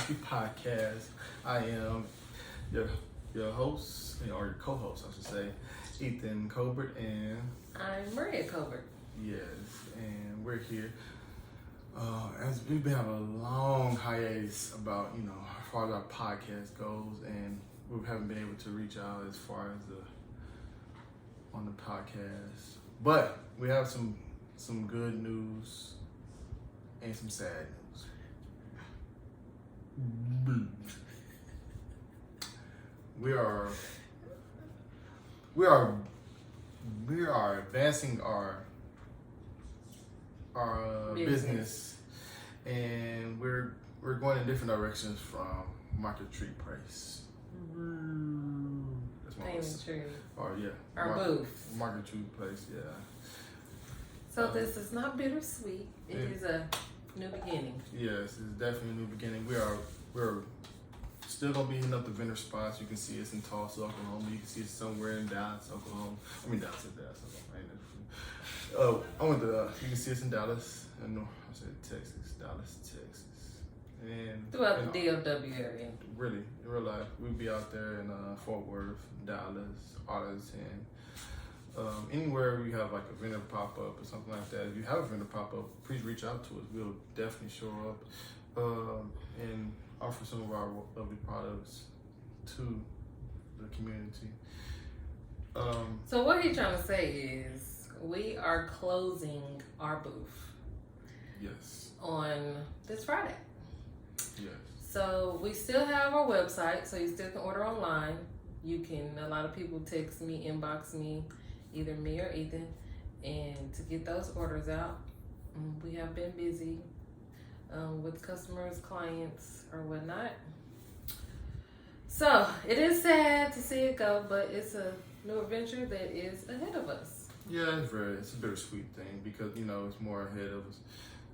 Husky podcast. I am your host, or your co-host, I should say, Ethan Colbert, and I'm Maria Colbert. Yes, and we're here. As we've been on a long hiatus about, as far as our podcast goes, and we haven't been able to reach out as far as on the podcast. But we have some good news and some sad news. We are advancing our business, and we're going in different directions from Market Tree Price. That's Painting Tree. Oh yeah. Our booth. Market Tree Place, yeah. So this is not bittersweet. It is a new beginning. Yes, it's definitely a new beginning. We're still gonna be hitting up the vendor spots. You can see us in Tulsa, Oklahoma. You can see us somewhere in Dallas, Oklahoma. Dallas, Oklahoma. You can see us in Dallas. Texas, Dallas, Texas, and throughout the DFW area. Really, in real life, we'll be out there in Fort Worth, Dallas, Arlington. Anywhere we have like a vendor pop up or something like that. If you have a vendor pop up, please reach out to us. We'll definitely show up and offer some of our lovely products to the community. So what he's trying to say is we are closing our booth. Yes. On this Friday. Yes. So we still have our website, so you still can order online. You can. A lot of people text me, inbox me, either me or Ethan, and to get those orders out. We have been busy with customers, clients, or whatnot. So it is sad to see it go, but it's a new adventure that is ahead of us. Yeah, it's a bittersweet thing because it's more ahead of us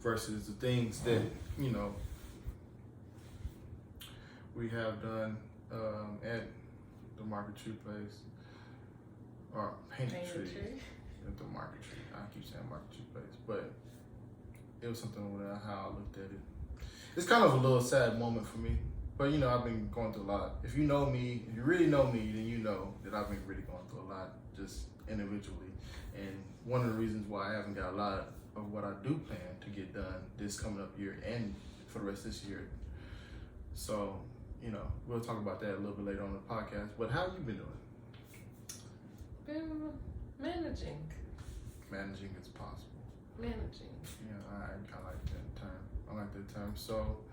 versus the things that we have done at the Market Tree Place or Painted Tree at the Market Tree. I keep saying Market Tree Place, but it was something with how I looked at it. It's kind of a little sad moment for me, but I've been going through a lot. If you know me, if you really know me, then you know that I've been really going through a lot just individually. And one of the reasons why I haven't got a lot of what I do plan to get done this coming up year and for the rest of this year. So, we'll talk about that a little bit later on the podcast. But how have you been doing? Been managing. Managing is possible. Managing. Yeah, I like that term. I like that term. So,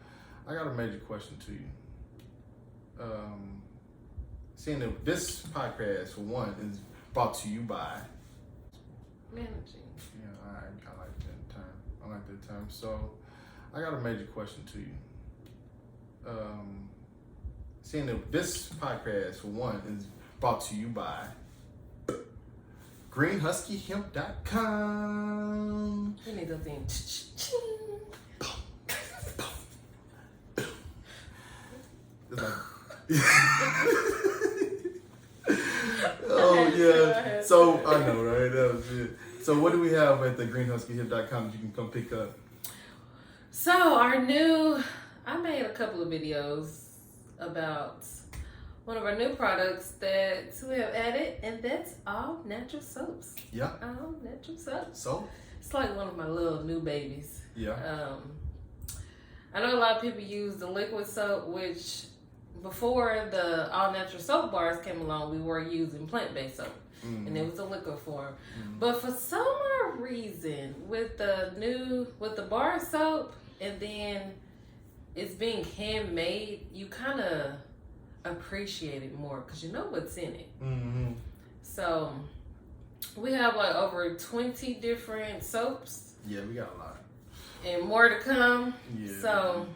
I got a major question to you. Seeing that this podcast, for one, is brought to you by managing. Yeah, I like that term. I like that term. So, I got a major question to you. Seeing that this podcast, for one, is brought to you by GreenHuskyHemp.com. You need those things. It's like, oh yeah. So I know, right? That was it. So what do we have at the GreenHuskyHemp.com that you can come pick up? So I made a couple of videos about one of our new products that we have added, and that's all natural soaps. Yeah. All natural soaps. So? It's like one of my little new babies. Yeah. I know a lot of people use the liquid soap, which before the all natural soap bars came along, we were using plant-based soap. Mm-hmm. And it was a liquid form. Mm-hmm. But for some odd reason, with the bar soap, and then it's being handmade, you kind of appreciate it more because you know what's in it. Mm-hmm. So we have like over 20 different soaps. Yeah, we got a lot. And more to come. Yeah. So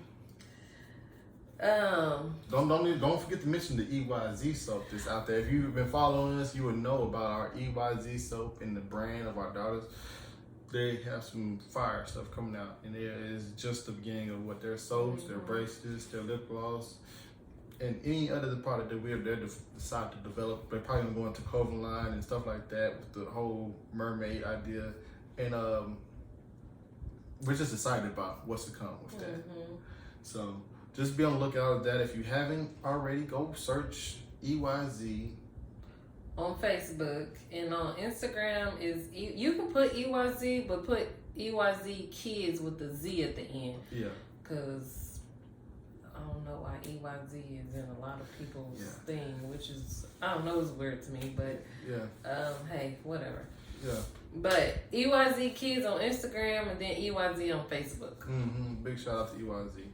don't forget to mention the EYZ soap that's out there. If you've been following us, you would know about our EYZ soap and the brand of our daughters. They have some fire stuff coming out, and there is just the beginning of what their soaps, their bracelets, their lip gloss, and any other product that they decide to develop. They're probably gonna go into clothing line and stuff like that with the whole mermaid idea, and we're just excited about what's to come with that. So just be on the lookout of that. If you haven't already, go search EYZ on Facebook, and on Instagram is you can put EYZ, but put EYZ Kids with the Z at the end. Yeah. Because I don't know why EYZ is in a lot of people's thing, which is, I don't know, it's weird to me, but hey, whatever. Yeah. But EYZ Kids on Instagram, and then EYZ on Facebook. Mm-hmm. Big shout out to EYZ.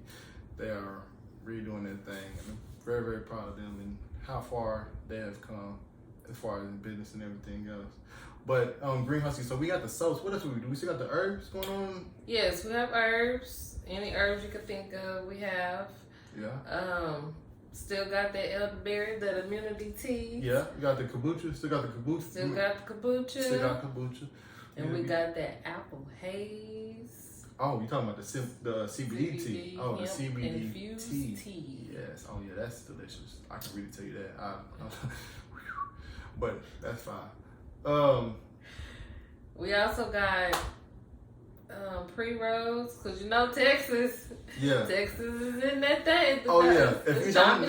They are really doing their thing, and I'm very, very proud of them and how far they have come as far as in business and everything else. But Green Husky, so we got the soaps. What else do we do? We still got the herbs going on? Yes, we have herbs. Any herbs you could think of, we have. Yeah. Still got that elderberry, that immunity tea. Yeah, we got the kombucha. Still got the kombucha. Still got the kombucha. Still got kombucha. And we got that apple haze. Oh, you talking about the CBD tea? Oh, the CBD infused tea. Yes. Oh, yeah, that's delicious. I can really tell you that. But that's fine. We also got pre-rolls, because you know Texas. Yeah. Texas is in that thing. Oh, yeah. If you don't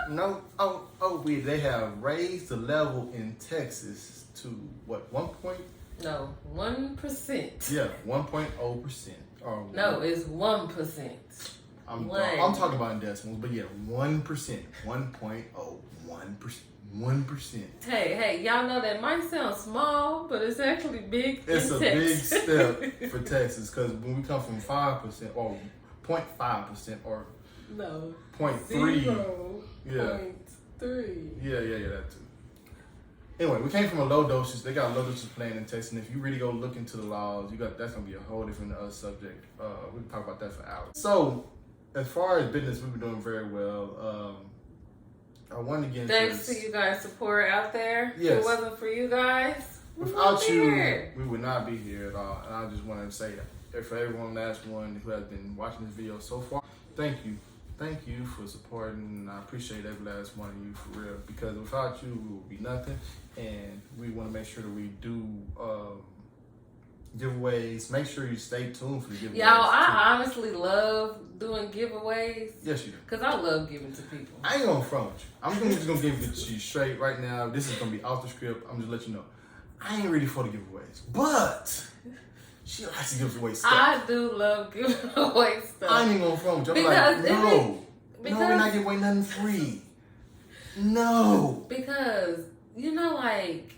know, they have raised the level in Texas to what, 1 point? No, 1%. Yeah, 1.0%. No, it's 1%. I'm talking about in decimals, but yeah, 1%. 1.0. 1%. Hey, y'all know that might sound small, but it's actually big. It's a big step for Texas, because when we come from 5% or 0.5% or no 0.3, 0.3. Yeah, that too. Anyway, we came from a low dosage. They got low dosage plan in Texas, and if you really go look into the laws, that's gonna be a whole different subject. We can talk about that for hours. So, as far as business, we've been doing very well. I want to get thanks to you guys' support out there. Yes. If it wasn't for you guys, without you, we would not be here at all. And I just wanted to say that for everyone, last one who has been watching this video so far, thank you. Thank you for supporting, and I appreciate every last one of you for real. Because without you, we would be nothing. And we want to make sure that we do giveaways. Make sure you stay tuned for the giveaways. Y'all, I honestly love doing giveaways. Yes, you do. Because I love giving to people. I ain't gonna front with you. I'm just gonna give it to you straight right now. This is gonna be off the script. I'm just letting you know. I ain't ready for the giveaways. But she likes to give away stuff. I do love giving away stuff. I ain't even gonna front with you. I'm like, no, we're not giving away nothing free. No. Because, you know, like,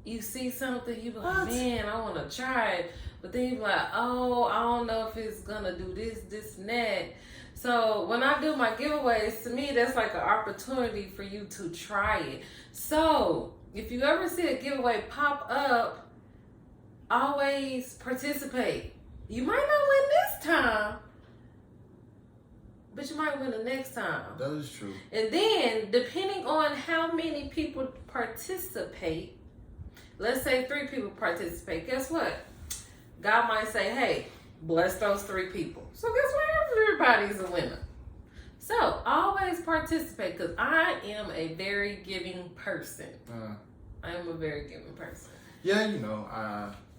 you see something, you be like, man, I want to try it. But then you be like, oh, I don't know if it's going to do this, and that. So when I do my giveaways, to me, that's like an opportunity for you to try it. So if you ever see a giveaway pop up, always participate. You might not win this time, but you might win the next time. That is true. And then, depending on how many people participate, let's say 3 people participate, guess what? God might say, hey, bless those 3 people. So guess what? Everybody's a winner. So always participate, because I am a very giving person. I am a very giving person. Yeah, you know,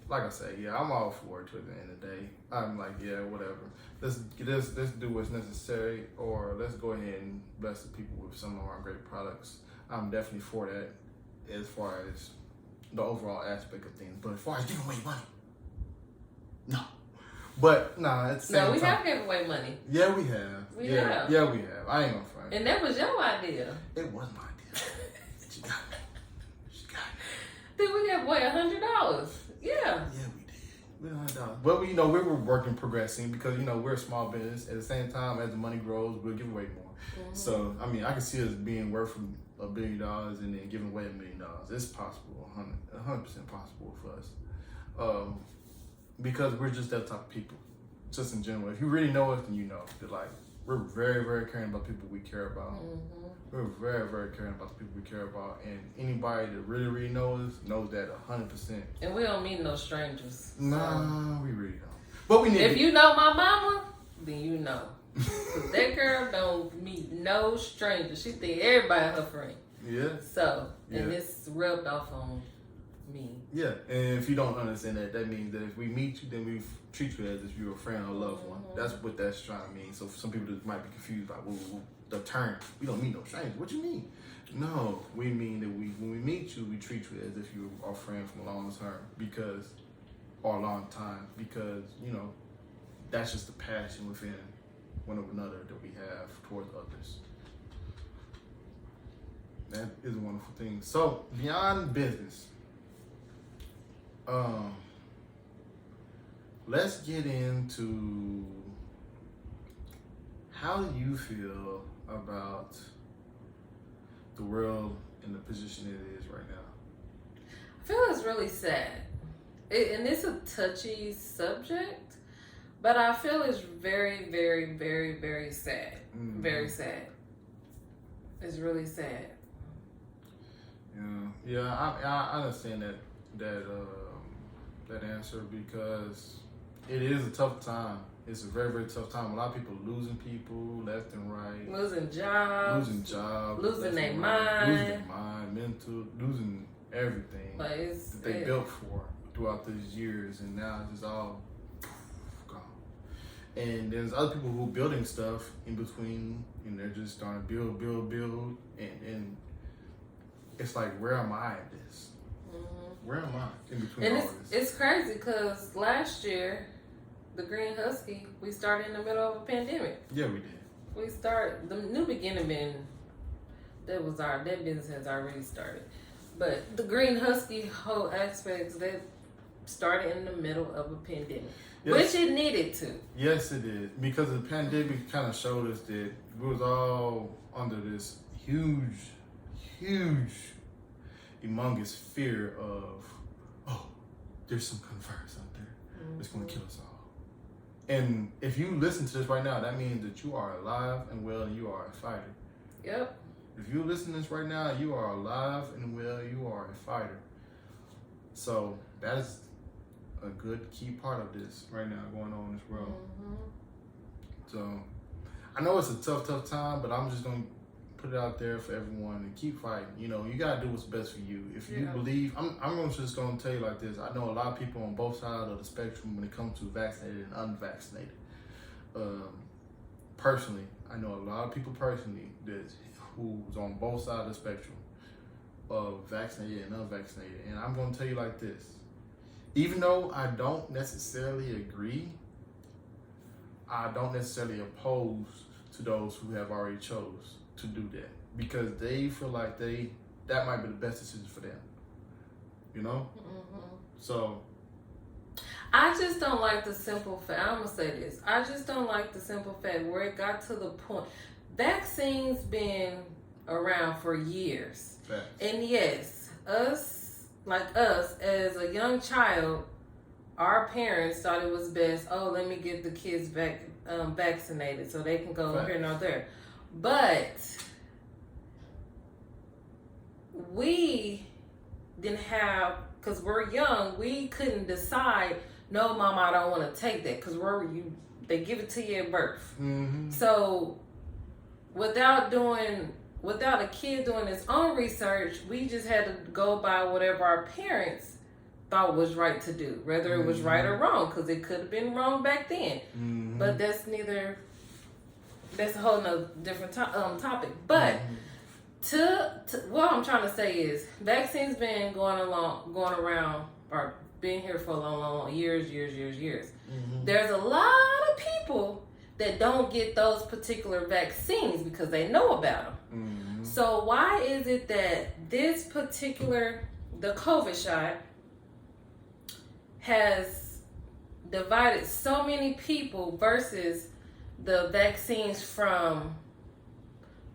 like I say, yeah, I'm all for it to the end of the day. I'm like, yeah, whatever. Let's do what's necessary, or let's go ahead and bless the people with some of our great products. I'm definitely for that as far as the overall aspect of things. But as far as giving away money, no. But nah, it's no. We have given away money. Yeah, we have. We have. Yeah, we have. I ain't gonna front. And that was your idea. It was my idea. She got me. She got me. Then we gave away $100. Yeah. Yeah, we did. We $100. But we were working, progressing, because we're a small business. At the same time, as the money grows, we'll give away more. Mm-hmm. So I mean, I can see us being worth $1 billion and then giving away $1 million. It's possible, 100% possible for us. Because we're just that type of people, just in general. If you really know us, then you know that we're very, very caring about people we care about. Mm-hmm. We're very, very caring about the people we care about, and anybody that really, really knows that 100%. And we don't mean no strangers. Nah, we really don't. But we need. If you know my mama, then you know. Cause that girl don't meet no strangers. She think everybody her friend. Yeah. So, and it's rubbed off on mean. Yeah, and if you don't understand that, that means that if we meet you, then we treat you as if you're a friend or loved one. That's what that's trying to mean. So for some people that might be confused by the term, we don't meet no strangers. What you mean? No, we mean that when we meet you, we treat you as if you are our friend from a long term or a long time, because that's just the passion within one another that we have towards others. That is a wonderful thing. So beyond business, let's get into how do you feel about the world and the position it is right now? I feel it's really sad. And it's a touchy subject, but I feel it's very, very, very, very sad. Mm-hmm. Very sad. It's really sad. Yeah. I understand that answer, because it is a tough time. It's a very, very tough time. A lot of people losing people left and right. Losing jobs. Losing their mind. Mental, losing everything that they built for throughout these years, and now it's just all gone. And there's other people who are building stuff in between, and they're just starting to build, and it's like, where am I at this? Mm-hmm. Where am I in between all this? It's crazy, because last year, the Green Husky, we started in the middle of a pandemic. Yeah, we did. We started, the New Beginning that business has already started. But the Green Husky whole aspects, that started in the middle of a pandemic. Yes. Which it needed to. Yes, it did. Because the pandemic kind of showed us that we was all under this huge, humongous fear of, there's some virus out there that's going to kill us all. And if you listen to this right now, that means that you are alive and well, and you are a fighter. Yep. If you listen to this right now, you are alive and well, you are a fighter. So that is a good key part of this right now going on in this world. Mm-hmm. So I know it's a tough time, but I'm just going to put it out there for everyone and keep fighting. You got to do what's best for you. If you believe, I'm just going to tell you like this. I know a lot of people on both sides of the spectrum when it comes to vaccinated and unvaccinated. Personally, I know a lot of people who's on both sides of the spectrum of vaccinated and unvaccinated. And I'm going to tell you like this. Even though I don't necessarily agree, I don't necessarily oppose to those who have already chose to do that, because they feel like that might be the best decision for them. Mm-hmm. So I just don't like the simple fact. I'm gonna say this. I just don't like the simple fact where it got to the point. Vaccines been around for years. Facts. And yes, us as a young child, our parents thought it was best. Oh, let me get the kids vaccinated so they can go here and there. But we didn't have, because we're young, we couldn't decide, no, Mom, I don't want to take that, because they give it to you at birth. Mm-hmm. So without a kid doing his own research, we just had to go by whatever our parents thought was right to do, whether it was right or wrong, because it could have been wrong back then. Mm-hmm. But that's a whole nother different topic. But to what I'm trying to say is, vaccines been going around, or been here for a long years. Mm-hmm. There's a lot of people that don't get those particular vaccines because they know about them. Mm-hmm. So why is it that this particular, the COVID shot, has divided so many people versus the vaccines from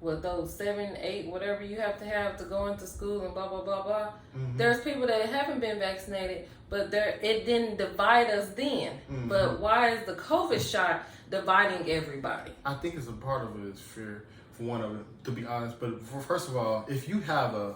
those 7, 8, whatever you have to go into school and blah blah blah blah. Mm-hmm. There's people that haven't been vaccinated, but it didn't divide us then. Mm-hmm. But why is the COVID shot dividing everybody? I think it's a part of it is fear, for one of it, to be honest. But first of all, if you have a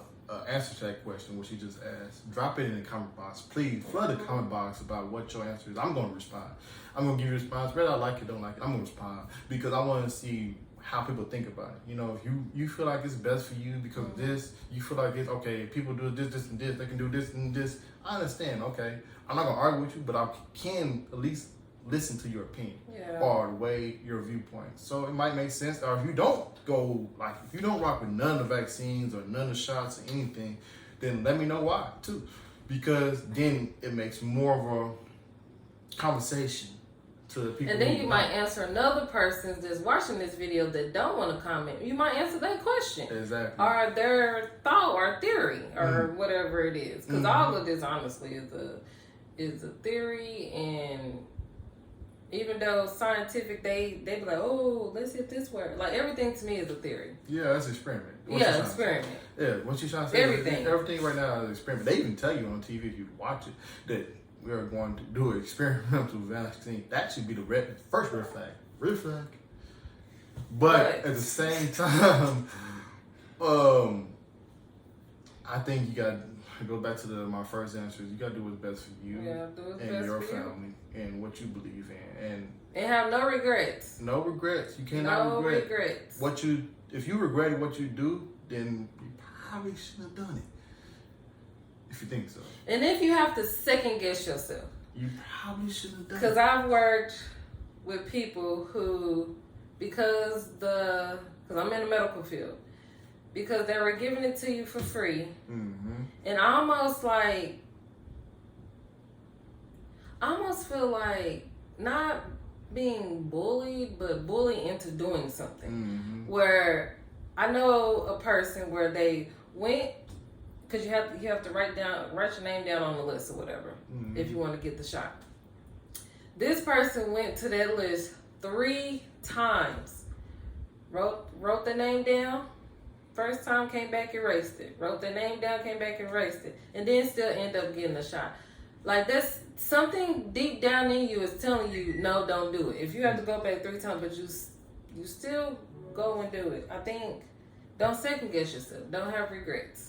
answer to that question, which you just asked, drop it in the comment box. Please flood the comment box about what your answer is. I'm going to respond. I'm going to give you a response. Whether I like it or don't like it, I'm going to respond, because I want to see how people think about it. You know, if you feel like it's best for you because of this, you feel like it's okay. If people do this, and this, they can do this and this. I understand. Okay, I'm not gonna argue with you, but I can at least listen to your opinion or weigh your viewpoint. So it might make sense. Or if you don't if you don't rock with none of the vaccines or none of the shots or anything, then let me know why too, because then it makes more of a conversation to the people. And then you might answer another person that's watching this video that don't want to comment. You might answer that question. Exactly. Or their thought or theory or whatever it is. Because all of this, honestly, is a theory. And even though scientific, they be like, oh, let's see if this works. Like, everything to me is a theory. Yeah, that's experiment. Experiment. Yeah, what you trying to say? Everything. Everything right now is an experiment. They even tell you on TV if you watch it that we are going to do an experimental vaccine. That should be the first red flag. Red flag. But at the same time, I think you got to go back to my first answer. You got to do what's best for you and your family and what you believe in. And have no regrets. No regrets. You cannot regret. No regrets. If you regret what you do, then you probably shouldn't have done it. If you think so. And if you have to second guess yourself. You probably shouldn't have done it. Because I've worked with people who, because I'm in the medical field, because they were giving it to you for free. Mm-hmm. And I almost feel like not being bullied, but bullied into doing something. Mm-hmm. Where I know a person where they went, because you have to write your name down on the list or whatever, if you want to get the shot. This person went to that list 3 times. Wrote the name down. First time, came back, erased it. Wrote the name down, came back, erased it. And then still end up getting the shot. Like, that's something deep down in you is telling you, no, don't do it. If you have to go back 3 times, but you still go and do it. I think, don't second guess yourself. Don't have regrets.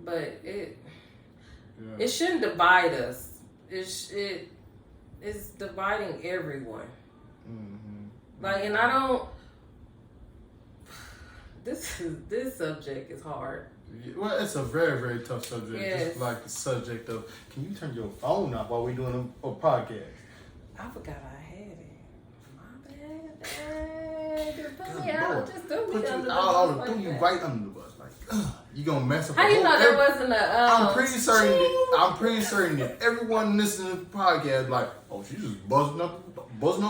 But it shouldn't divide us. It's dividing everyone. Like, and I don't. This subject is hard. Well, it's a very, very tough subject. Yes. Just like the subject of, can you turn your phone off while we're doing a podcast? I forgot I had it. My bad. Just put me out. Just throw me under the bus. Threw you right under the bus. You gonna mess up. How you know there wasn't a? I'm pretty certain that everyone listening to the podcast like, oh, she's just buzzing off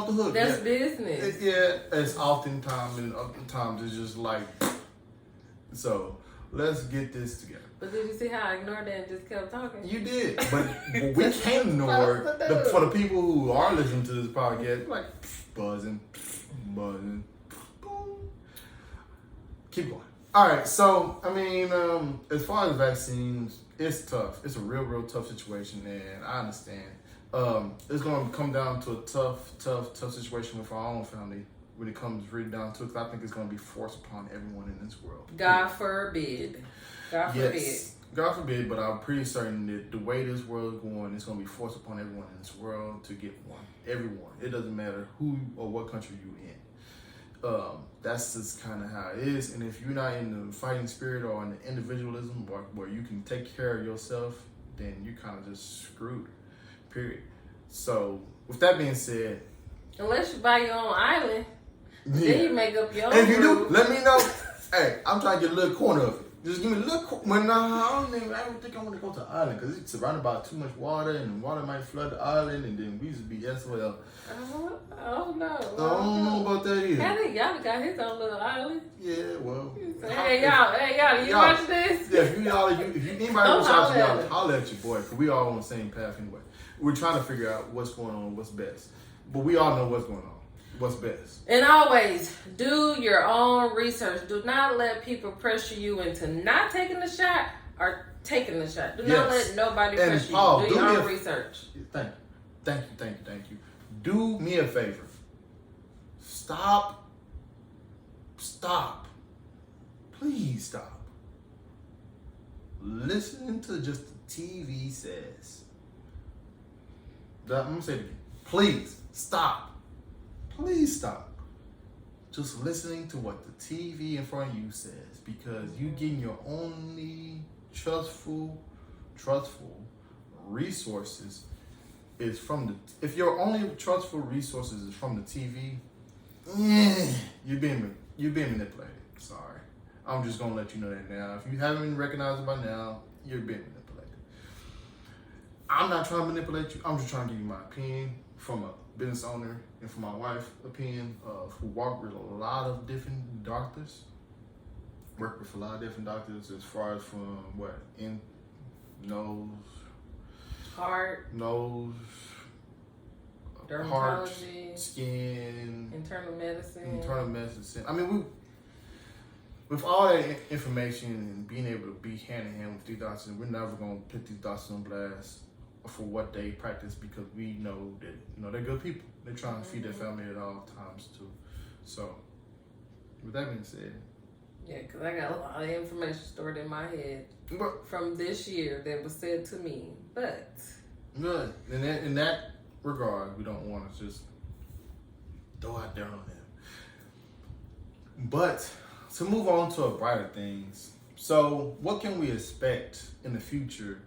the hook. That's business. It's oftentimes and oftentimes it's just like. So let's get this together. But did you see how I ignored that and just kept talking? You did, but we can't ignore for the people who are listening to this podcast. Like buzzing. Boom. Keep going. All right, so, I mean, as far as vaccines, it's tough. It's a real, real tough situation, and I understand. It's going to come down to a tough situation with our own family when it comes really down to it, because I think it's going to be forced upon everyone in this world. God forbid. Yes, God forbid, but I'm pretty certain that the way this world is going, it's going to be forced upon everyone in this world to get one. Everyone. It doesn't matter who or what country you're in. That's just kind of how it is. And if you're not in the fighting spirit or in the individualism where you can take care of yourself, then you're kind of just screwed, period. So with that being said, unless you buy your own island, then you make up your own. And if you do, let me know. Hey, I'm trying to get a little corner of it. Just give me a little corner. I don't think I want to go to the island because it's surrounded by too much water and the water might flood the island and then we just be SOL. Oh no. I don't know about that either. I think y'all got his own little island. Yeah, well. Hey y'all, you watch this? Yeah, if anybody wants to watch y'all, holler at your boy, because we all on the same path anyway. We're trying to figure out what's going on, what's best. But we all know what's going on. What's best. And always do your own research. Do not let people pressure you into not taking the shot or taking the shot. Do not let nobody pressure you. Do your own research. Thank you. Do me a favor. Stop. Please stop. Listening to just the TV says. I'm going to say it again. Please stop. just listening to what the TV in front of you says, because you getting your only trustful resources is from the. If your only trustful resources is from the TV, you're being manipulated. Sorry, I'm just gonna let you know that now. If you haven't recognized it by now, you're being manipulated. I'm not trying to manipulate you. I'm just trying to give you my opinion from a business owner and from my wife's opinion of who work with a lot of different doctors. Work with a lot of different doctors as far as from nose, heart, dermatology, skin, internal medicine. I mean, with all that information and being able to be hand in hand with these doctors, we're never gonna put these doctors on blast for what they practice, because we know that they're good people. They're trying to feed their family at all times too. So, with that being said, yeah, because I got a lot of information stored in my head from this year that was said to me. But good. In that regard, we don't want to just throw out there on them. But to move on to brighter things. So, what can we expect in the future?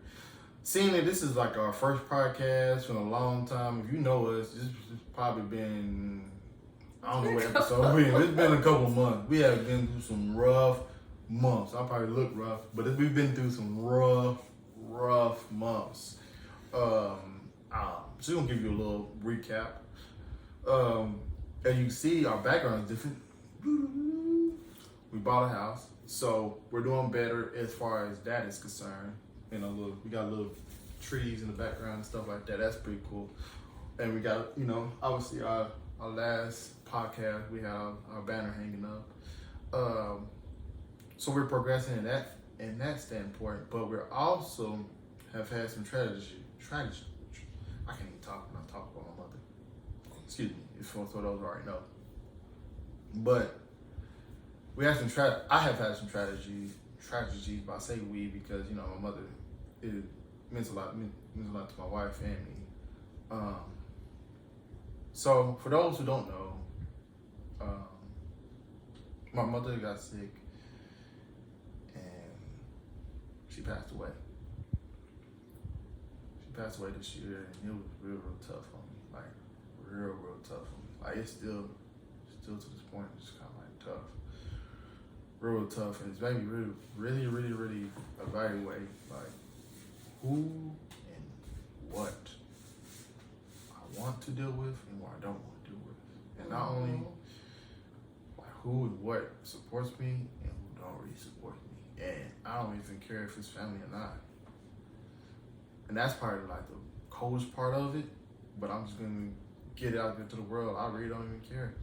Seeing that this is like our first podcast in a long time, if you know us, this has probably been, I don't know what episode we're in. It's been a couple months. We have been through some rough months. I probably look rough, but we've been through some rough months. Just gonna give you a little recap. As you see, our background is different. We bought a house, so we're doing better as far as that is concerned. We got little trees in the background and stuff like that. That's pretty cool. And we got, obviously our last podcast, we have our banner hanging up. So we're progressing in that standpoint, but we're also have had some tragedy. I can't even talk when I talk about my mother. Excuse me, if for those who already know. But we had I have had some tragedies, but I say we because my mother, it means a lot to my wife and me. So for those who don't know, my mother got sick and she passed away. She passed away this year, and it was real tough on me. Like real tough on me. Like it's still to this point, it's kind of like tough. Real tough, and it's made me really evaluate like who and what I want to deal with and what I don't want to deal with, and not only like who and what supports me and who don't really support me, and I don't even care if it's family or not. And that's probably like the coldest part of it, but I'm just gonna get it out there to the world. I really don't even care.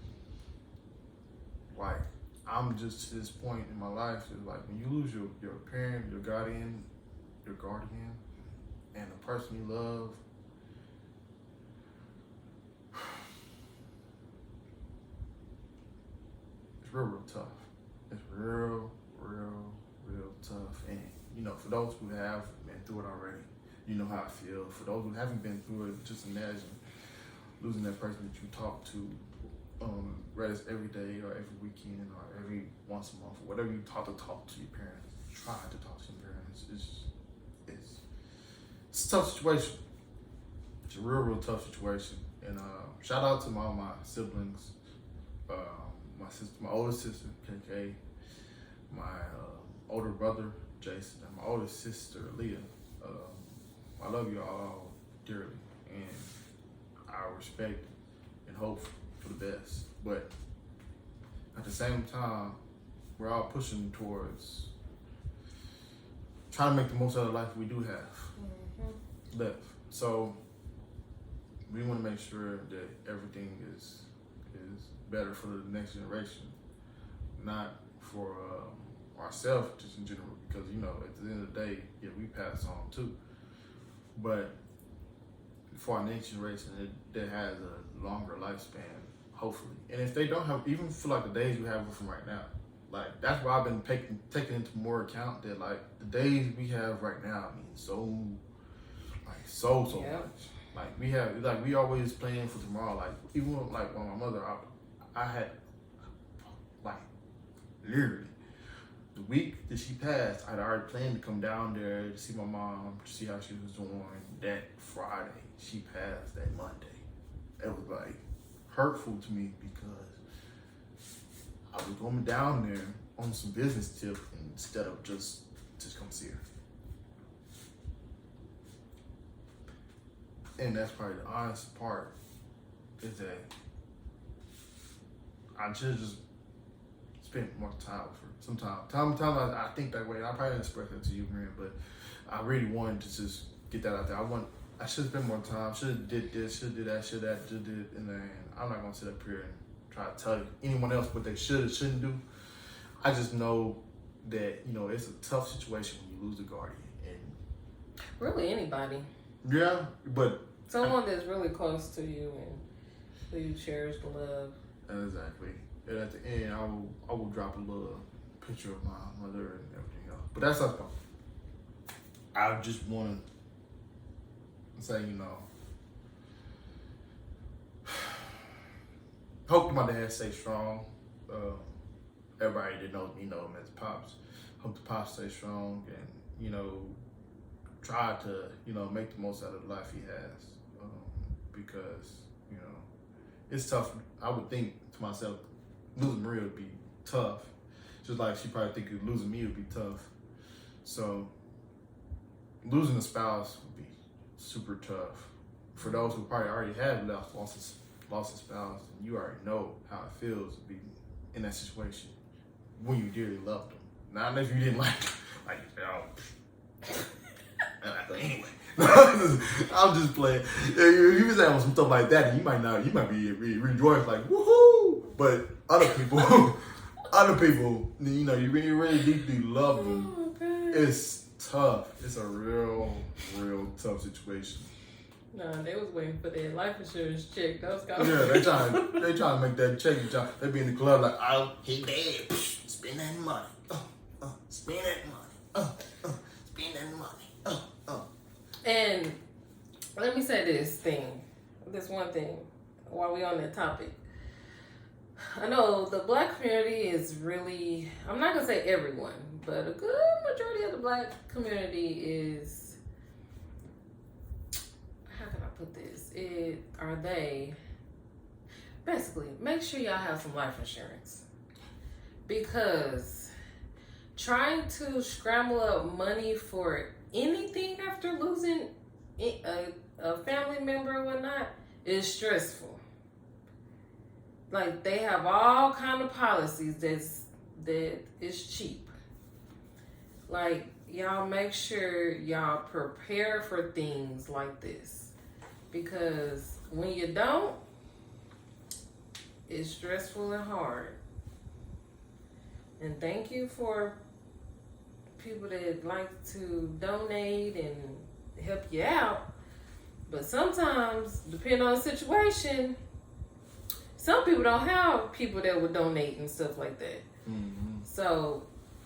Like, I'm just to this point in my life, it's like when you lose your parent, your guardian, and the person you love, it's real tough. It's real tough. And, for those who have been through it already, you know how I feel. For those who haven't been through it, just imagine losing that person that you talk to, whether it's every day or every weekend or every once a month or whatever you talk to your parents. Try to talk to your parents. It's a tough situation. It's a real tough situation. And shout out to all my siblings, my older sister KK, my older brother Jason, and my older sister Leah. I love you all dearly, and I respect and hope for the best. But at the same time, we're all pushing towards trying to make the most out of the life we do have left. So we want to make sure that everything is better for the next generation, not for ourselves just in general, because at the end of the day, yeah, we pass on too. But for our next generation that has a longer lifespan, hopefully. And if they don't have, even for like the days we have with them right now, like that's why I've been taking into more account that like the days we have right now mean so yeah. much. Like we always plan for tomorrow. Like even like when my mother, I had Like, literally. The week that she passed, I'd already planned to come down there to see my mom, to see how she was doing. That Friday, she passed that Monday. It was like hurtful to me because I was going down there on some business tip instead of just come see her. And that's probably the honest part, is that I should just spend more time with her. Sometimes I think that way. I probably didn't express that to you, man, but I really wanted to just get that out there. I should spend more time. Should have did this. Should have did that. Should have did it. And then I'm not gonna sit up here and try to tell anyone else what they should or shouldn't do. I just know that it's a tough situation when you lose a guardian. And really, anybody. Yeah, but someone that's really close to you and who you cherish and love. Exactly. And at the end, I will drop a little picture of my mother and everything else. But that's not. I just want to say, hope my dad stays strong. Everybody that knows me know him as Pops. Hope the Pops stay strong and, try to, make the most out of the life he has. Because, it's tough. I would think to myself, losing Maria would be tough. Just like she probably think losing me would be tough. So losing a spouse would be super tough. For those who probably already have lost a spouse, you already know how it feels to be in that situation when you dearly loved them. Not unless you didn't like anyway. I'm just playing. If you was having some stuff like that, you might be rejoiced like woohoo. But other people, you really deeply love them. Oh, it's tough. It's a real tough situation. No, they was waiting for their life insurance check. That was coming. Yeah, they trying to make that check. They be in the club like, oh, he dead. Spend that money. Spend that money. Spend that money. And let me say this one thing, while we on that topic. I know the Black community is really, I'm not going to say everyone, but a good majority of the Black community is, how can I put this? Basically, make sure y'all have some life insurance. Because trying to scramble up money for anything after losing a family member or whatnot is stressful. Like, they have all kind of policies that is cheap. Like, y'all make sure y'all prepare for things like this. Because when you don't, it's stressful and hard. And thank you for people that like to donate and help you out. But sometimes, depending on the situation, some people don't have people that would donate and stuff like that. Mm-hmm. So,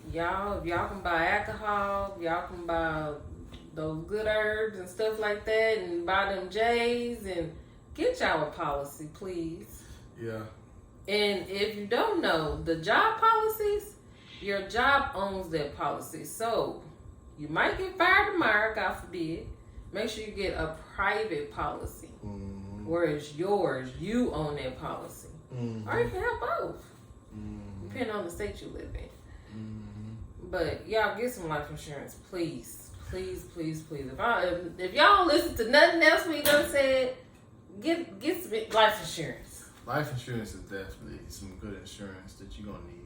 if y'all can buy alcohol, y'all can buy those good herbs and stuff like that, and buy them J's and get y'all a policy, please. Yeah. And if you don't know, the job policies, your job owns that policy. So, you might get fired tomorrow, God forbid. Make sure you get a private policy. Mm-hmm. Where it's yours. You own that policy. Mm-hmm. Or you can have both. Mm-hmm. Depending on the state you live in. Mm-hmm. But y'all get some life insurance, please. Please, please, please. If y'all listen to nothing else we done said, get some life insurance. Life insurance is definitely some good insurance that you're gonna need.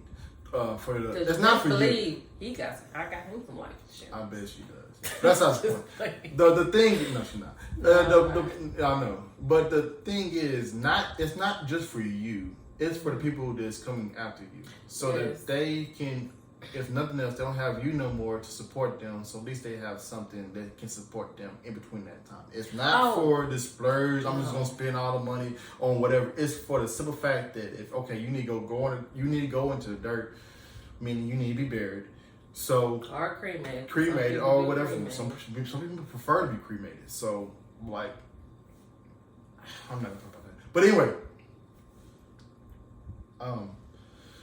It's not for you. I got him some life insurance. I bet she does. That's not the point. The thing, no, she's not. I know, but the thing is, it's not just for you. It's for the people that's coming after you, so that they can, if nothing else, they don't have you no more to support them. So at least they have something that can support them in between that time. It's not for the splurge. I'm just gonna spend all the money on whatever. It's for the simple fact that if you need to go into the dirt, meaning you need to be buried. So or cremated or whatever. Cremated. Some people prefer to be cremated. So like, I'm not gonna talk about that. But anyway,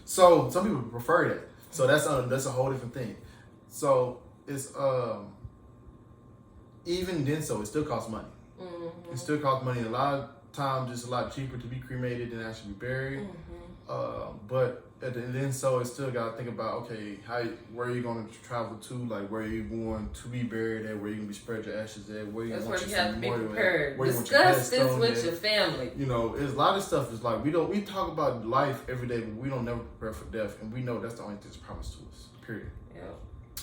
So some people prefer that. So that's a whole different thing. So it's even then, so it still costs money. Mm-hmm. It still costs money. A lot of times, it's a lot cheaper to be cremated than actually be buried. Mm-hmm. But at the end, so it's still got to think about, okay, where are you going to travel to? Like, where are you going to be buried at? Where are you going to be spread your ashes at? Where you That's want where you your have to be prepared. Where Discuss this with your family. You know, it's a lot of stuff is like, we talk about life every day, but we don't never prepare for death. And we know that's the only thing that's promised to us, period. Yeah.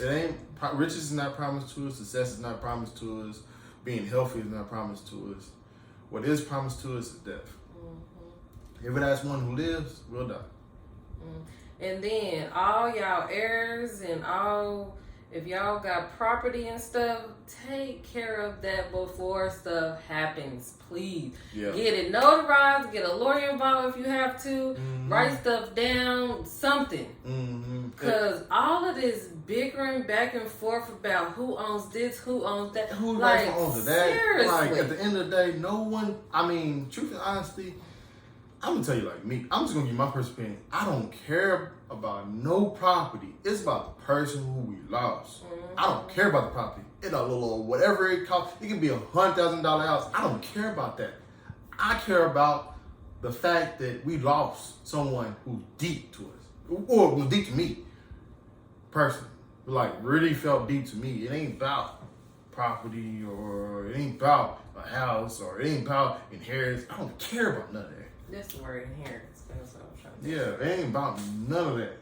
It ain't, riches is not promised to us. Success is not promised to us. Being healthy is not promised to us. What is promised to us is death. Mm-hmm. Every last one who lives will die. Mm-hmm. And then all y'all heirs and all, if y'all got property and stuff, take care of that before stuff happens, please. Yeah. Get it notarized, get a lawyer involved if you have to, mm-hmm. write stuff down, something. Because all of this bickering back and forth about who owns this, who owns that. Who owns that? Seriously. Like, at the end of the day, no one, I mean, truth and honesty, I'm going to tell you like me. I'm just going to give my personal opinion. I don't care about no property. It's about the person who we lost. Mm-hmm. I don't care about the property. It's a little, whatever it costs. It can be $100,000 house. I don't care about that. I care about the fact that we lost someone who's deep to us. Or was deep to me, personally. Like, really felt deep to me. It ain't about property, or it ain't about a house, or it ain't about inheritance. I don't care about none of that. That's the word, inheritance. That's what I'm trying to say. Yeah, it ain't about none of that,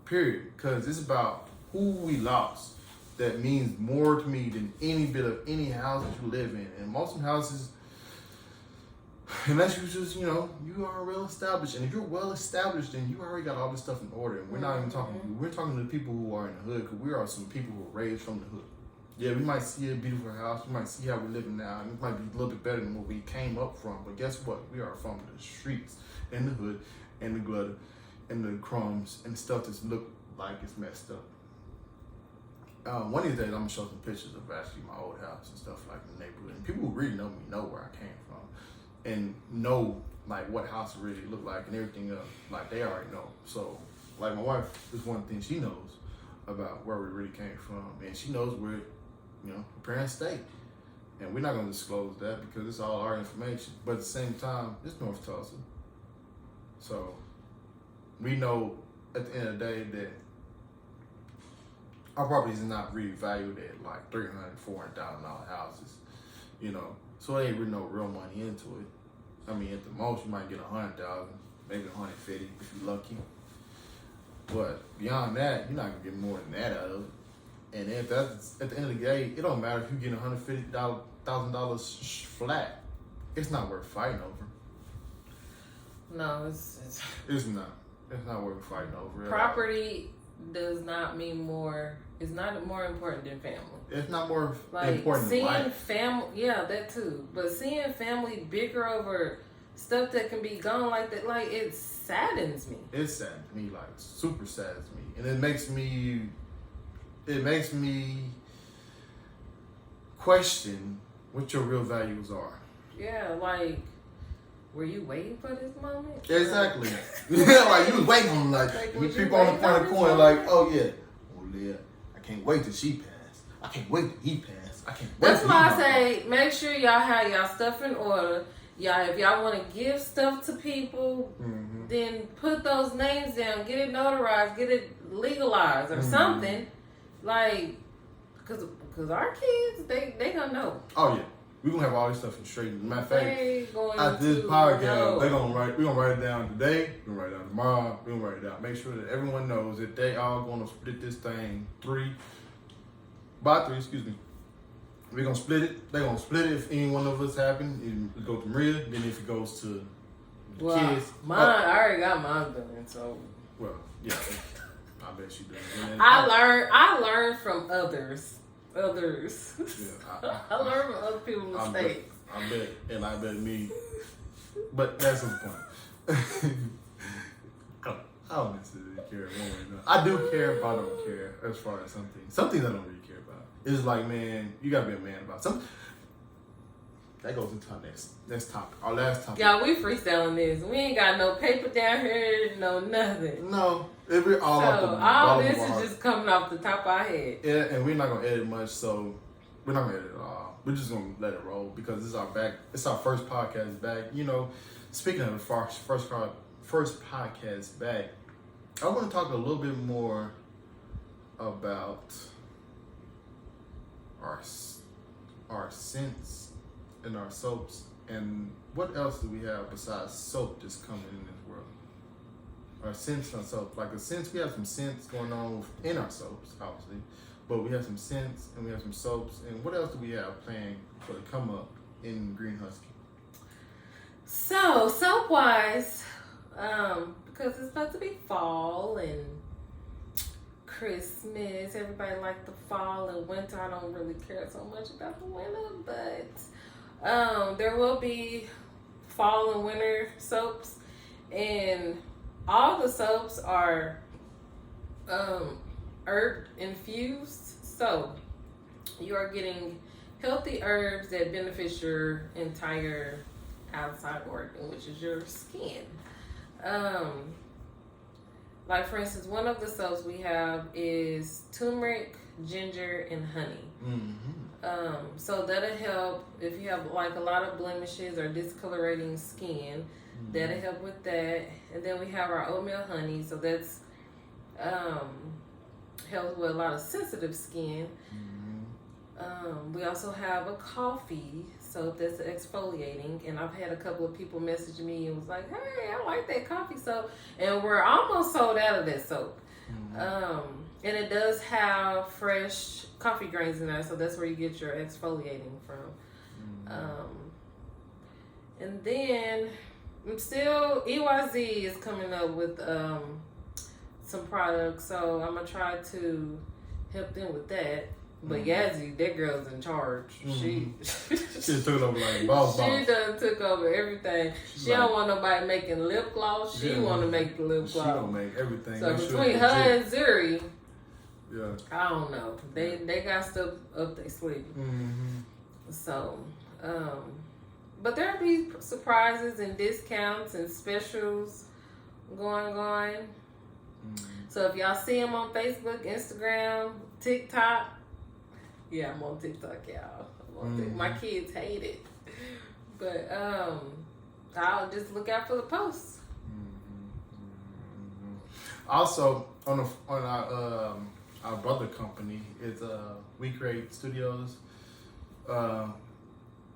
period. Because it's about who we lost. That means more to me than any bit of any house that you live in. And most of the houses, unless you just, you are well established. And if you're well established, then you already got all this stuff in order. And we're not even talking to you. We're talking to the people who are in the hood, because we are some people who are raised from the hood. Yeah, we might see a beautiful house. We might see how we're living now. And it might be a little bit better than what we came up from. But guess what? We are from the streets, and the hood, and the gutter, and the crumbs, and stuff that's look like it's messed up. One of these days, I'm going to show some pictures of actually my old house and stuff like in the neighborhood. And people who really know me know where I came from. And know like what house it really looked like and everything else. Like they already know. So like my wife, there's one thing she knows about where we really came from. And she knows where, her parents stay. And we're not going to disclose that because it's all our information. But at the same time, it's North Tulsa. So we know at the end of the day that our properties are not really valued at like $300,000, $400,000 houses, So it ain't really no real money into it. I mean, at the most, you might get $100,000, maybe $150,000 if you're lucky. But beyond that, you're not gonna get more than that out of it. And if that's at the end of the day, it don't matter if you get $150,000 flat. It's not worth fighting over. No, it's not. It's not worth fighting over. Property does not mean more. It's not more important than family. It's not more important than life. Family, yeah, that too. But seeing family bicker over stuff that can be gone like that, like it saddens me. It saddens me, like super saddens me, and it makes me question what your real values are. Yeah, like, were you waiting for this moment? Exactly. Yeah, like you was waiting on like people on the corner corner like, oh yeah, I can't wait till she pass. I can't wait till he pass. I can't wait. That's why I say make sure y'all have y'all stuff in order. Y'all, if y'all want to give stuff to people, mm-hmm. then put those names down, get it notarized, get it legalized or mm-hmm. something. Like, cause our kids, they gonna know. Oh yeah. We're gonna have all this stuff in straight. Matter of fact, at this podcast, we're gonna write it down today, we're gonna write it down tomorrow, we're gonna write it down. Make sure that everyone knows that they all gonna split this thing 3 by 3, We're gonna split it. They're gonna split it if any one of us happen. It go to Maria, then if it goes to the kids. Mine, I already got mine done, so. Well, yeah, I bet she does. I learned from others. Yeah, I learned from other people's mistakes. I bet me. But that's the point. I don't necessarily care one way or another. I do care, but I don't care as far as some things. Some things I don't really care about. It's like, man, you gotta be a man about something. that goes into our next topic. Our last topic. Y'all, we freestyling this. We ain't got no paper down here, no nothing. No, it be all off the all this is just coming off the top of our head. Yeah, and we're not gonna edit much, so we're not gonna edit at all. We're just gonna let it roll because this is our back. It's our first podcast back. You know, speaking of the first podcast back, I want to talk a little bit more about our scents and our soaps, and what else do we have besides soap just coming in this world? Our scents and soap, like the scents, we have some scents going on in our soaps, obviously, but we have some scents and we have some soaps. And what else do we have planned for the come up in Green Husky? So soap wise, because it's about to be fall and Christmas, everybody like the fall and winter. I don't really care so much about the winter, but there will be fall and winter soaps, and all the soaps are herb infused, so you are getting healthy herbs that benefit your entire outside organ, which is your skin. Like for instance, one of the soaps we have is turmeric, ginger, and honey. Mm-hmm. So that'll help if you have like a lot of blemishes or discolorating skin. Mm-hmm. That'll help with that. And then we have our oatmeal honey, so that's helps with a lot of sensitive skin. Mm-hmm. We also have a coffee soap that's exfoliating, and I've had a couple of people message me and was like, hey, I like that coffee soap, and we're almost sold out of that soap. Mm-hmm. And it does have fresh coffee grains in there, so that's where you get your exfoliating from. Mm-hmm. And then still EYZ is coming up with some products, so I'm gonna try to help them with that. But Yazzie, that girl's in charge. Mm-hmm. She took over like boss. She done took over everything. She don't want nobody making lip gloss. She want to make the lip gloss. She don't make everything. So between her and Zuri, yeah, I don't know. They got stuff up their sleeve. Mm-hmm. So, but there'll be surprises and discounts and specials going. Mm-hmm. So if y'all see them on Facebook, Instagram, TikTok. Yeah, I'm on TikTok, y'all. My kids hate it. But I'll just look out for the posts. Also, on our brother company, it's We Create Studios.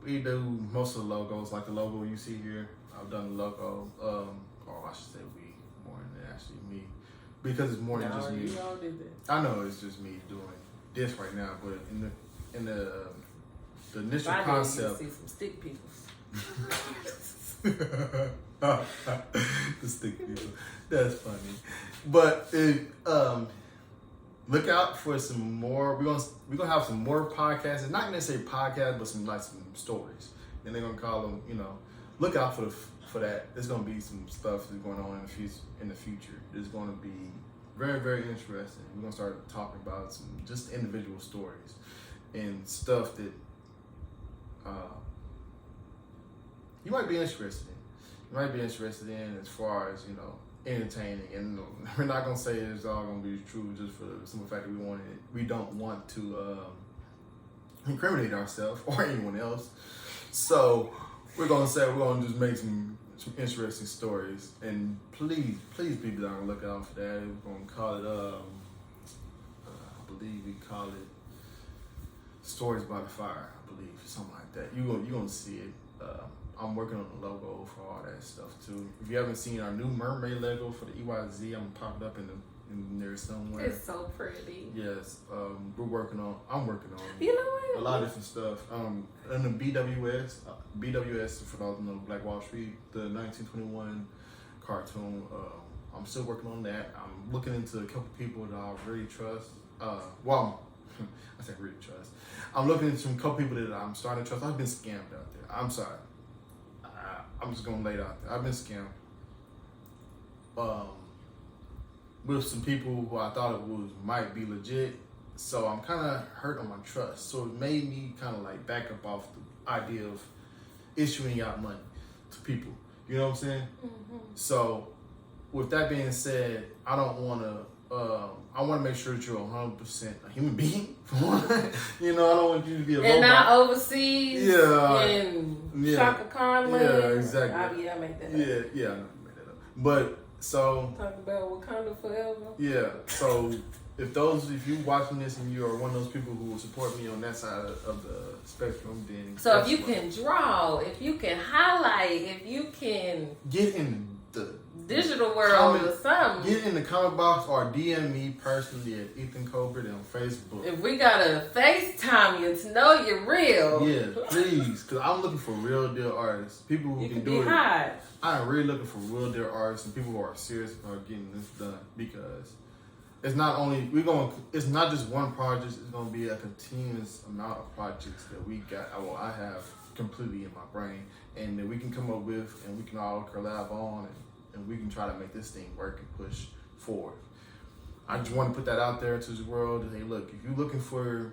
We do most of the logos, like the logo you see here. I've done the logo. Or I should say we, more than actually me. Because it's more than just me. You all did that. I know it's just me doing this right now, but in the initial concept, see some stick people. The stick people, that's funny. But look out for some more. We're gonna have some more podcasts. It's not necessarily podcasts, but some stories. And they're gonna call them. Look out for that. There's gonna be some stuff that's going on in the future. It's gonna be very, very interesting. We're gonna start talking about some just individual stories and stuff that you might be interested in. You might be interested in as far as entertaining. And we're not gonna say it's all gonna be true just for the simple fact that we don't want to incriminate ourselves or anyone else. So we're gonna just make some interesting stories, and please be on the lookout for that. We're gonna call it I believe we call it Stories by the Fire. I believe something like that. You're gonna see it. I'm working on the logo for all that stuff too. If you haven't seen our new mermaid logo for the EYZ, I'm popped up in there somewhere. It's so pretty. Yes, I'm working on. You know what? A lot of different stuff. And the BWS for those who know Black Wall Street, the 1921 cartoon. I'm still working on that. I'm looking into a couple people that I really trust. I say really trust. I'm looking into a couple people that I'm starting to trust. I've been scammed out there. I'm sorry. I'm just gonna lay it out there. I've been scammed. With some people who I thought might be legit. So I'm kind of hurt on my trust. So it made me kind of like back up off the idea of issuing out money to people. You know what I'm saying? Mm-hmm. So, with that being said, I don't want to. I want to make sure that you're 100% a human being. You know, I don't want you to be a robot. And not overseas. Yeah. And Shaka Khan land. Yeah, exactly. I made that up. Yeah, I know you made that up. But so. Talk about Wakanda forever. Yeah. So if you watching this and you are one of those people who will support me on that side of the spectrum, then. So if you can draw, if you can highlight, if you can get in the digital world or something. Get in the comment box or DM me personally at Ethan Colbert on Facebook. If we gotta FaceTime you to know you're real. Yeah, please. Because I'm looking for real deal artists. People who can do it. Hot. I'm really looking for real deal artists and people who are serious about getting this done. Because it's not only, it's not just one project, it's going to be a continuous amount of projects that we got, I have completely in my brain. And that we can come up with and we can all collab on and we can try to make this thing work and push forward. I just want to put that out there to the world. And hey, look, if you're looking for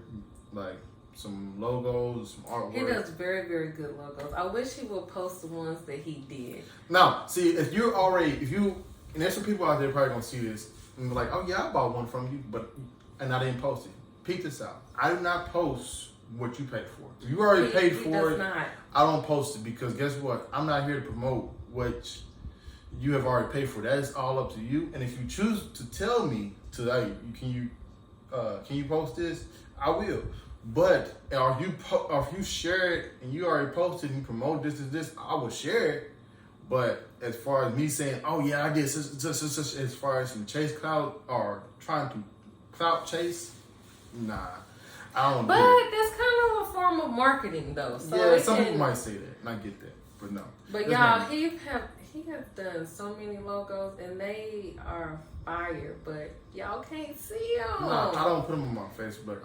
like some logos, some artwork. He does very, very good logos. I wish he would post the ones that he did. Now, see, and there's some people out there probably gonna see this and be like, oh yeah, I bought one from you, and I didn't post it. Peep this out. I do not post what you paid for. If you already paid for it, not. I don't post it because guess what? I'm not here to promote what you have already paid for. That is all up to you. And if you choose to tell me today, can you post this? I will. But if you share it and you already posted and you promote this, I will share it. But as far as me saying, oh yeah, I did such as far as some chase clout or trying to clout chase, nah. I don't but do it. that's kind of a form of marketing though. So yeah, some people might say that, and I get that, but no. But y'all, he has done so many logos, and they are fire. But y'all can't see them. No, I don't put them on my Facebook.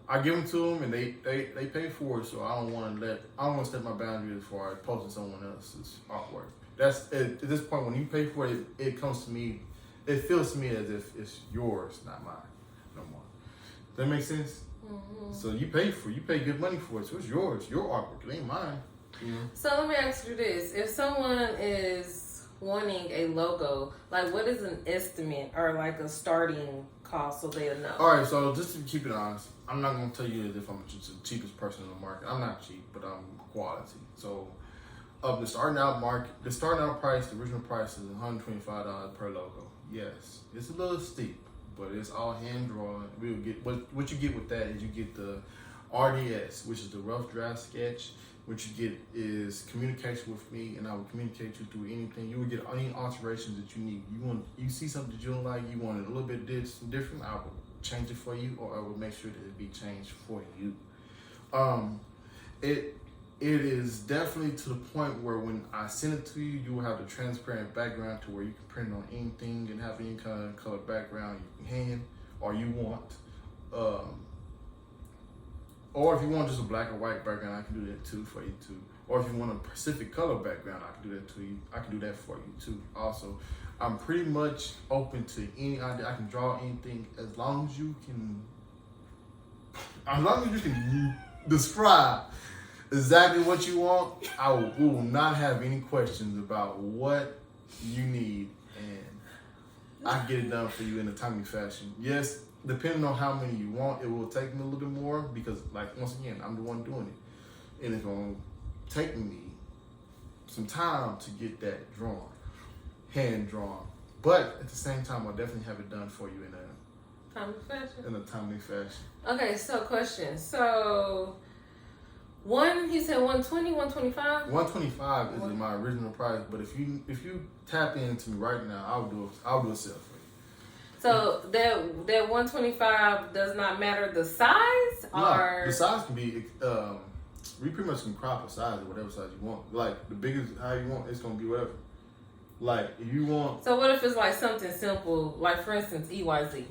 I give them to them, and they pay for it. So I don't want to set my boundaries as far as posting someone else's artwork. That's at this point when you pay for it, it comes to me. It feels to me as if it's yours, not mine, no more. Does that make sense? Mm-hmm. So you pay good money for it, so it's yours, your artwork. It ain't mine. You know? So let me ask you this: if someone is wanting a logo, like what is an estimate or like a starting cost so they'll know? All right, so just to keep it honest, I'm not gonna tell you as if I'm just the cheapest person in the market. I'm not cheap, but I'm quality. So the starting out price, the original price is $125 per logo. Yes, it's a little steep, but it's all hand drawn. We'll get what you get with that is you get the RDS, which is the rough draft sketch. What you get is communication with me, and I will communicate you through anything. You will get any alterations that you need. You see something that you don't like, you want it a little bit different, I will change it for you, or I will make sure that it be changed for you. It is definitely to the point where when I send it to you, you will have the transparent background to where you can print it on anything and have any kind of color background you can hand or you want. Or if you want just a black or white background, I can do that too for you too. Or if you want a specific color background, I can do that to you. I can do that for you too. Also, I'm pretty much open to any idea. I can draw anything as long as you can describe exactly what you want. We will not have any questions about what you need, and I can get it done for you in a timely fashion. Yes, depending on how many you want, it will take me a little bit more because, like, once again, I'm the one doing it. And it's going to take me some time to get that drawn, hand drawn. But at the same time, I'll definitely have it done for you in a timely fashion. Okay, so question. So, he said 120, 125? 125 is my original price, but if you tap into me right now, I'll do a sale for you. So that 125 does not matter the size, or the size can be. We pretty much can crop a size or whatever size you want. Like the biggest, how you want, it's gonna be whatever. Like if you want. So what if it's like something simple, like for instance EYZ?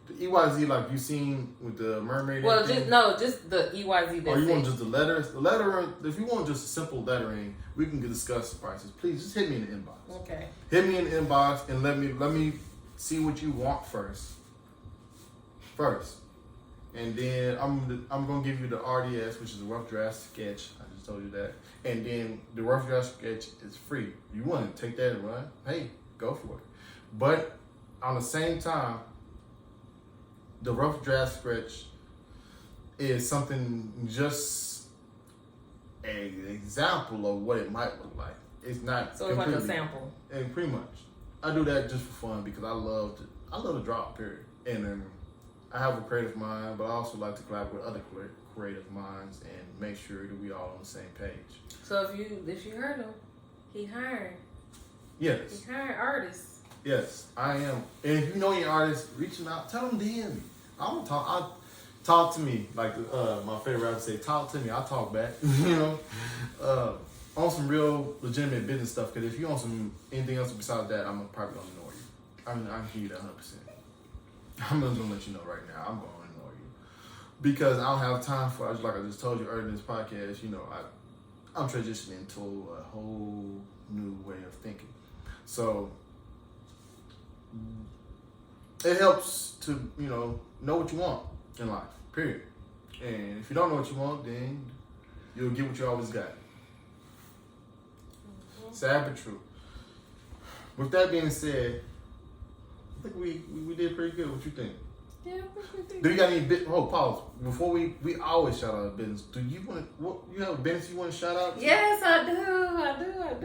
The EYZ, like you seen with the mermaid. Well, just the EYZ. Or you want just the letters? The lettering. If you want just simple lettering, we can discuss prices. Please just hit me in the inbox. Okay. Hit me in the inbox and let me see what you want first, and then I'm gonna give you the RDS, which is a rough draft sketch. I just told you that. And then the rough draft sketch is free. You want to take that and run? Hey, go for it. But on the same time, the rough draft sketch is something just an example of what it might look like. It's not so it's like a sample. And pretty much, I do that just for fun because I love to draw. Period. And I have a creative mind, but I also like to collaborate with other creative minds and make sure that we all on the same page. So if you heard him, he hired. Yes. He hired artists. Yes, I am. And if you know any artists, reaching out, tell them DM me. I'll talk to me. Like my favorite rapper say, talk to me. I'll talk back. You know, on some real legitimate business stuff. Because if you on some anything else besides that, I'm probably gonna ignore you. I can give you that 100%. I'm just gonna let you know right now. I'm gonna ignore you because I don't have time for. Like I just told you earlier in this podcast. You know, I'm transitioning to a whole new way of thinking. So it helps to, you know what you want in life, period. And if you don't know what you want, then you'll get what you always got. Sad but true. With that being said, I think we did pretty good. What you think? Yeah, do you got any pause. Before we always shout out a business. Do you have a business you want to shout out to? Yes, I do.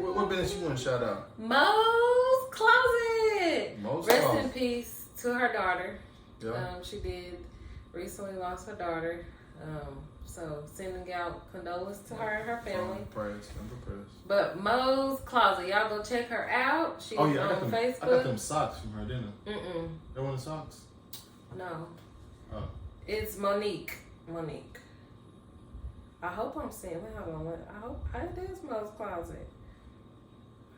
What business you want to shout out? Mo's Closet. Rest Closet. in peace to her daughter. Yeah. She did recently lost her daughter. So sending out condolences to her and her family. Prayers. But Mo's Closet, y'all go check her out. She's on Facebook. I got them socks from her, didn't I? They want the socks? No. Oh. It's Monique. I hope I'm saying. Hold on. I hope it is Mo's Closet.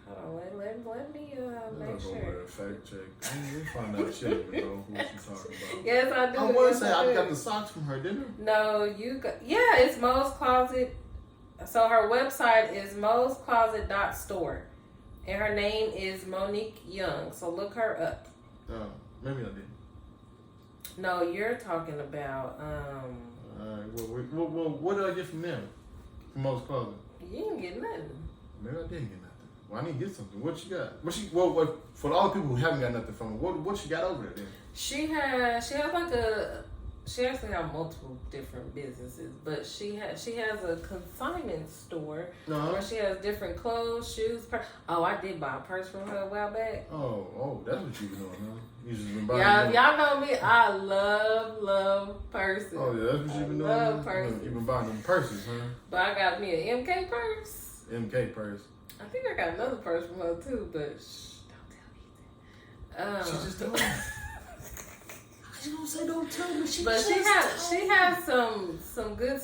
Hold on. Let me make sure. Fact check. We find out she don't even know who she's talking about. Yes, I do. I want to say I got the socks from her, didn't I? No, it's Mo's Closet. So her website is moscloset.store. And her name is Monique Young. So look her up. Maybe I did. No, you're talking about what did I get from them? From Mo's Closet? You didn't get nothing. Maybe I didn't get nothing. Well, I need to get something. What you got? What for all the people who haven't got nothing from her, what she got over there then? She actually has multiple different businesses, but she has a consignment store where she has different clothes, shoes, I did buy a purse from her a while back. Oh, that's what you been doing, huh? You just been buying. Y'all know me. I love purses. Oh yeah, that's what you been doing. Love purses. You been buying them purses, huh? But I got me an MK purse. MK purse. I think I got another purse from her too, but don't tell me. She just don't. You don't say don't tell me. She has some good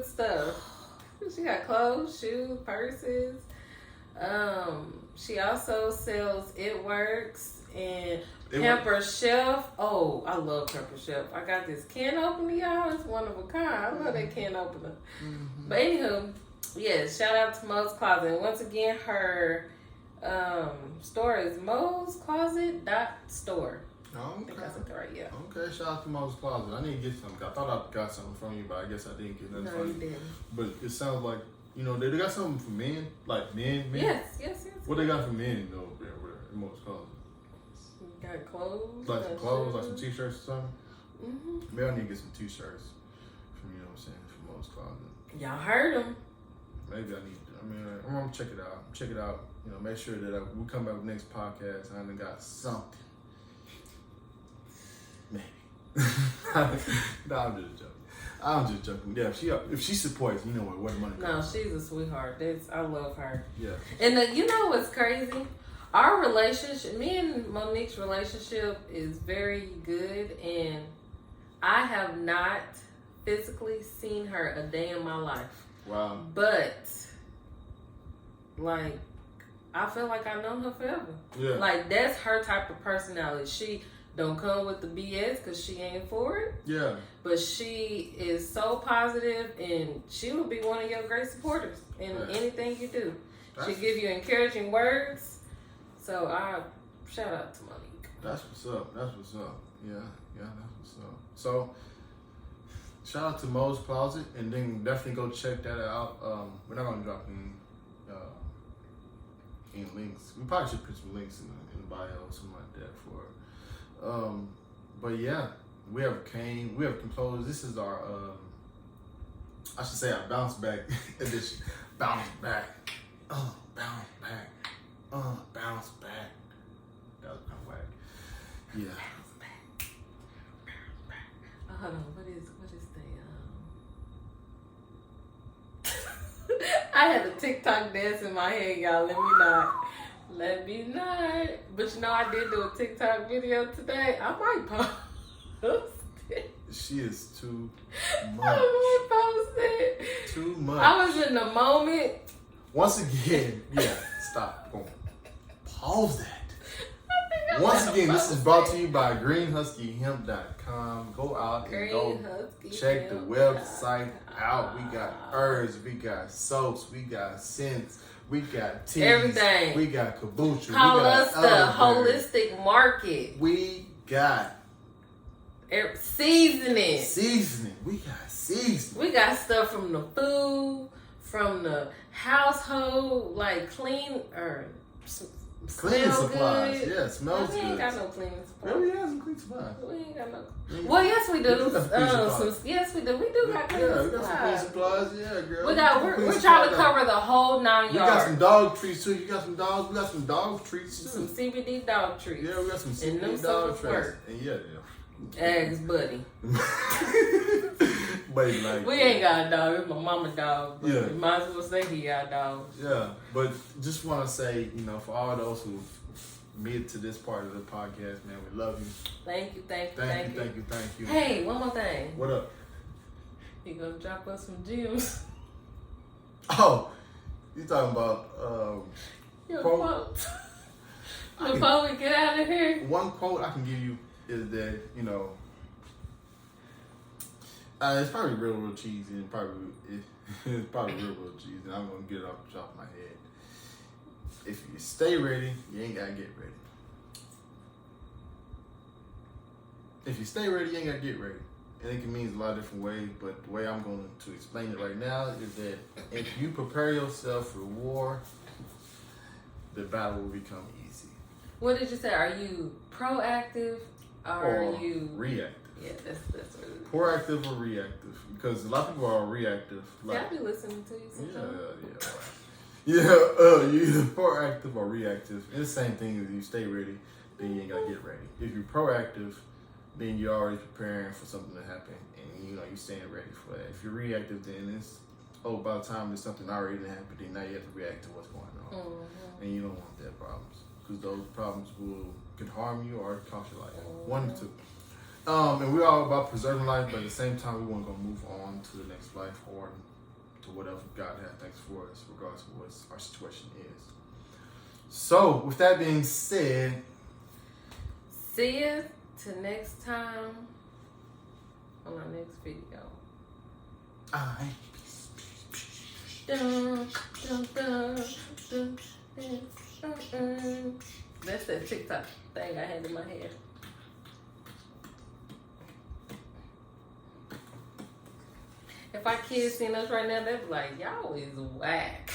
stuff. She got clothes, shoes, purses. She also sells It Works and Pepper Chef. Oh, I love Pepper Chef. I got this can opener, y'all. It's one of a kind. I love that can opener. Mm-hmm. But anywho, yes, shout out to Mo's Closet. And once again, her store is moscloset.store. Oh, okay. I think I said that right, yeah. Okay, shout out to Mo's Closet. I need to get something. I thought I got something from you, but I guess I didn't get nothing from you. No, you didn't. But it sounds like, they got something for men? Like men? Yes. What they got for men, though, in Mo's Closet? Got clothes. Like some clothes, like some t-shirts or something? Mm-hmm. Maybe I need to get some t-shirts from, from Mo's Closet. Y'all heard them. Maybe I'm going to check it out. Check it out. Make sure that we come back with the next podcast and I done got something. Maybe. No, I'm just joking. Yeah, if she supports, where money comes. No, she's a sweetheart. I love her. Yeah. And you know what's crazy? Our relationship, me and Monique's relationship is very good, and I have not physically seen her a day in my life. Wow. But, I feel like I've known her forever. Yeah. That's her type of personality. She don't come with the BS because she ain't for it. Yeah. But she is so positive, and she will be one of your great supporters in anything you do. She'll give you encouraging words. So I shout out to Monique. That's what's up. Yeah, that's what's up. So shout out to Mo's Closet, and then definitely go check that out. We're not gonna drop any links. We probably should put some links in the bio or something like that for. But yeah, we have composed. This is our I should say our bounce back edition. Bounce back, bounce back, bounce back. That was kind of whack. Yeah. Bounce back. Hold on, what is the I had a TikTok dance in my head, y'all. Let me not. But you know, I did do a TikTok video today. I might post it. She is too much. I might post it. Too much. I was in the moment. Once again, yeah, stop. Boom. Pause that. Once again, this is brought to you by greenhuskyhemp.com. Go out and go check the website out. We got herbs, we got soaps, we got scents, we got teas, everything. We got kombucha. Call we got us the holistic market. We got seasoning. We got seasoning. We got stuff from the food, from the household, like clean or cleaning supplies. Good. Yeah, smells good. We ain't got no cleaning supplies. Yeah, we have some cleaning supplies. We ain't got no. Well, yes, we do. Yes, we do. We do got cleaning supplies. Supplies. Yeah, girl. We're trying to cover the whole 9 yards. We got some dog treats too. You got some dogs. We got some dog treats too. Some CBD dog treats. Yeah, we got some CBD dog treats. And yeah. Eggs, buddy. Buddy, like we ain't got a dog. It's my mama's dog. But yeah. You might as well say he got dogs. Yeah, but just want to say, for all those who made it to this part of the podcast, man, we love you. Thank you. Thank you. Hey, one more thing. What up? You gonna drop us some gems? Oh, you talking about your quote? Before we get out of here, one quote I can give you is that it's probably real cheesy, and it's probably real cheesy. And I'm gonna get it off the top of my head. If you stay ready, you ain't gotta get ready. If you stay ready, you ain't gotta get ready. And it can mean a lot of different ways, but the way I'm going to explain it right now is that if you prepare yourself for war, the battle will become easy. What did you say? Are you proactive or are you reactive? Yeah, that's what it is. Proactive or reactive? Because a lot of people are reactive. Like, I'll be listening to you sometimes. You're either proactive or reactive. It's the same thing as you stay ready, then you ain't gotta get ready. If you're proactive, then you're already preparing for something to happen, and you're staying ready for that. If you're reactive, then it's by the time there's something already happened, then now you have to react to what's going on, and you don't want that problems, because those problems could harm you or cost your life. One or two. And we're all about preserving life, but at the same time, we want to go move on to the next life or to whatever God has next for us, regardless of what our situation is. So, with that being said, see you till next time on our next video. That's that TikTok thing I had in my head. If our kids seen us right now, they'd be like, y'all is whack.